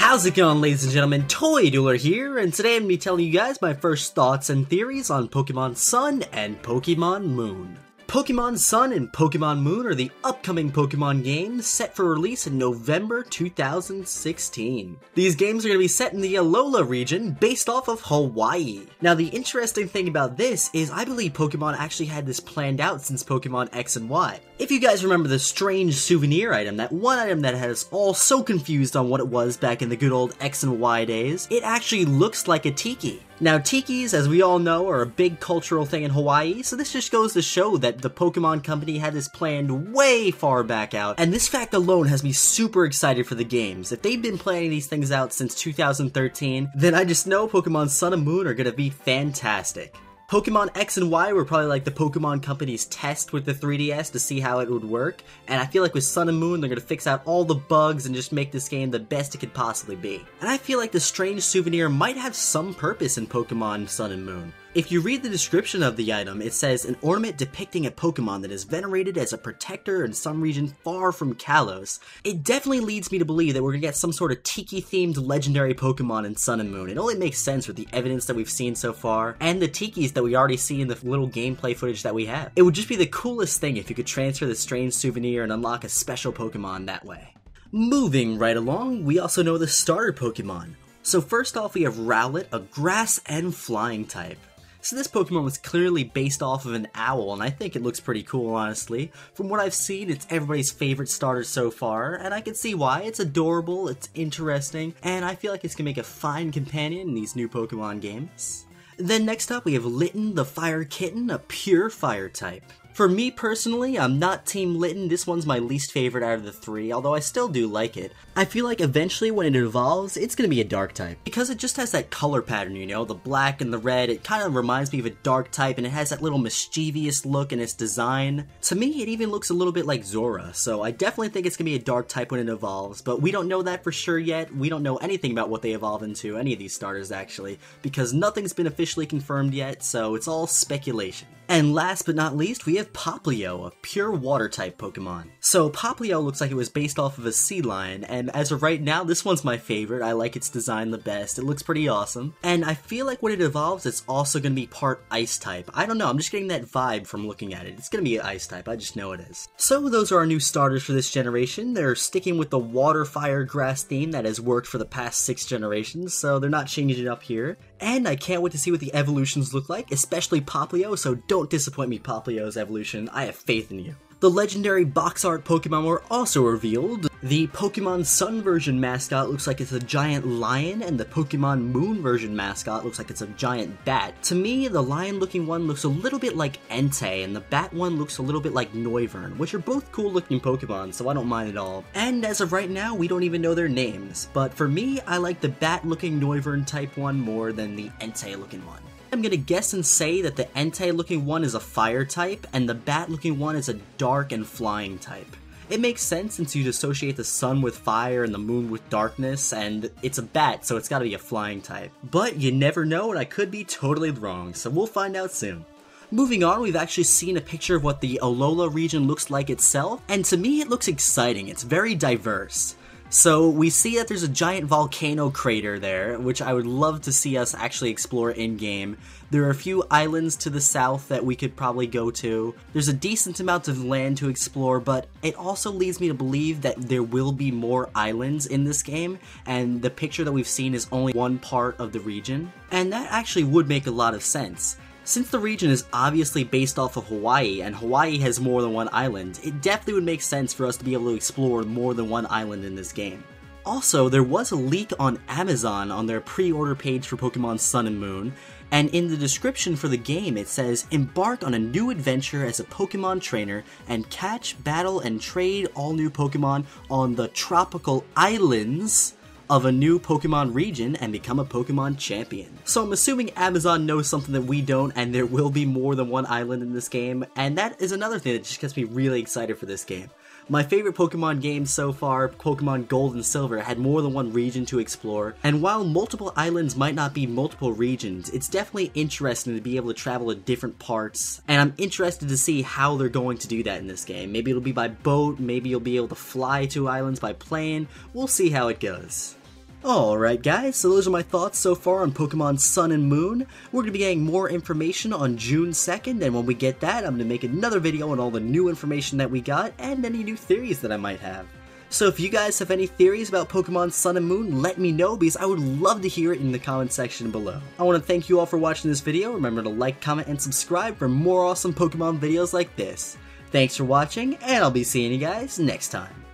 How's it going, ladies and gentlemen? Toy Dueler here, and today I'm going to be telling you guys my first thoughts and theories on Pokemon Sun and Pokemon Moon. Pokemon Sun and Pokemon Moon are the upcoming Pokemon games set for release in November 2016. These games are going to be set in the Alola region based off of Hawaii. Now the interesting thing about this is I believe Pokemon actually had this planned out since Pokemon X and Y. If you guys remember the strange souvenir item, that one item that had us all so confused on what it was back in the good old X and Y days, it actually looks like a Tiki. Now, tikis, as we all know, are a big cultural thing in Hawaii, so this just goes to show that the Pokemon Company had this planned way far back out, and this fact alone has me super excited for the games. If they've been planning these things out since 2013, then I just know Pokemon Sun and Moon are gonna be fantastic. Pokemon X and Y were probably like the Pokemon Company's test with the 3DS to see how it would work, and I feel like with Sun and Moon they're gonna fix out all the bugs and just make this game the best it could possibly be. And I feel like the strange souvenir might have some purpose in Pokemon Sun and Moon. If you read the description of the item, it says an ornament depicting a Pokemon that is venerated as a protector in some region far from Kalos. It definitely leads me to believe that we're gonna get some sort of Tiki-themed legendary Pokemon in Sun and Moon. It only makes sense with the evidence that we've seen so far, and the Tikis that we already see in the little gameplay footage that we have. It would just be the coolest thing if you could transfer the strange souvenir and unlock a special Pokemon that way. Moving right along, we also know the starter Pokemon. So first off, we have Rowlet, a grass and flying type. So this Pokemon was clearly based off of an owl, and I think it looks pretty cool, honestly. From what I've seen, it's everybody's favorite starter so far, and I can see why. It's adorable, it's interesting, and I feel like it's gonna make a fine companion in these new Pokemon games. Then next up, we have Litten, the Fire Kitten, a pure fire type. For me personally, I'm not Team Litten. This one's my least favorite out of the three, although I still do like it. I feel like eventually when it evolves, it's gonna be a dark type. Because it just has that color pattern, you know, the black and the red, it kind of reminds me of a dark type, and it has that little mischievous look in its design. To me, it even looks a little bit like Zora, so I definitely think it's gonna be a dark type when it evolves, but we don't know that for sure yet. We don't know anything about what they evolve into, any of these starters actually, because nothing's been officially confirmed yet, so it's all speculation. And last but not least, we have Popplio, a pure water-type Pokemon. So Popplio looks like it was based off of a sea lion, and as of right now, this one's my favorite. I like its design the best. It looks pretty awesome. And I feel like when it evolves, it's also going to be part ice-type. I don't know, I'm just getting that vibe from looking at it. It's going to be an ice-type, I just know it is. So those are our new starters for this generation. They're sticking with the water, fire, grass theme that has worked for the past 6 generations, so they're not changing it up here. And I can't wait to see what the evolutions look like, especially Popplio, so don't disappoint me, Popplio's evolution. I have faith in you. The legendary box art Pokemon were also revealed. The Pokemon Sun version mascot looks like it's a giant lion, and the Pokemon Moon version mascot looks like it's a giant bat. To me, the lion-looking one looks a little bit like Entei, and the bat one looks a little bit like Noivern, which are both cool-looking Pokemon, so I don't mind at all. And as of right now, we don't even know their names, but for me, I like the bat-looking Noivern type one more than the Entei-looking one. I'm gonna guess and say that the Entei-looking one is a fire type, and the bat-looking one is a dark and flying type. It makes sense since you'd associate the sun with fire and the moon with darkness, and it's a bat, so it's gotta be a flying type. But you never know, and I could be totally wrong, so we'll find out soon. Moving on, we've actually seen a picture of what the Alola region looks like itself, and to me it looks exciting. It's very diverse. So we see that there's a giant volcano crater there, which I would love to see us actually explore in-game. There are a few islands to the south that we could probably go to. There's a decent amount of land to explore, but it also leads me to believe that there will be more islands in this game, and the picture that we've seen is only one part of the region. And that actually would make a lot of sense. Since the region is obviously based off of Hawaii, and Hawaii has more than one island, it definitely would make sense for us to be able to explore more than one island in this game. Also, there was a leak on Amazon on their pre-order page for Pokemon Sun and Moon, and in the description for the game it says, embark on a new adventure as a Pokemon trainer and catch, battle, and trade all new Pokemon on the tropical islands of a new Pokemon region and become a Pokemon champion. So I'm assuming Amazon knows something that we don't, and there will be more than one island in this game, and that is another thing that just gets me really excited for this game. My favorite Pokemon games so far, Pokemon Gold and Silver, had more than one region to explore, and while multiple islands might not be multiple regions, it's definitely interesting to be able to travel to different parts, and I'm interested to see how they're going to do that in this game. Maybe it'll be by boat, maybe you'll be able to fly to islands by plane, we'll see how it goes. Alright guys, so those are my thoughts so far on Pokemon Sun and Moon. We're going to be getting more information on June 2nd, and when we get that, I'm going to make another video on all the new information that we got, and any new theories that I might have. So if you guys have any theories about Pokemon Sun and Moon, let me know, because I would love to hear it in the comment section below. I want to thank you all for watching this video. Remember to like, comment, and subscribe for more awesome Pokemon videos like this. Thanks for watching, and I'll be seeing you guys next time.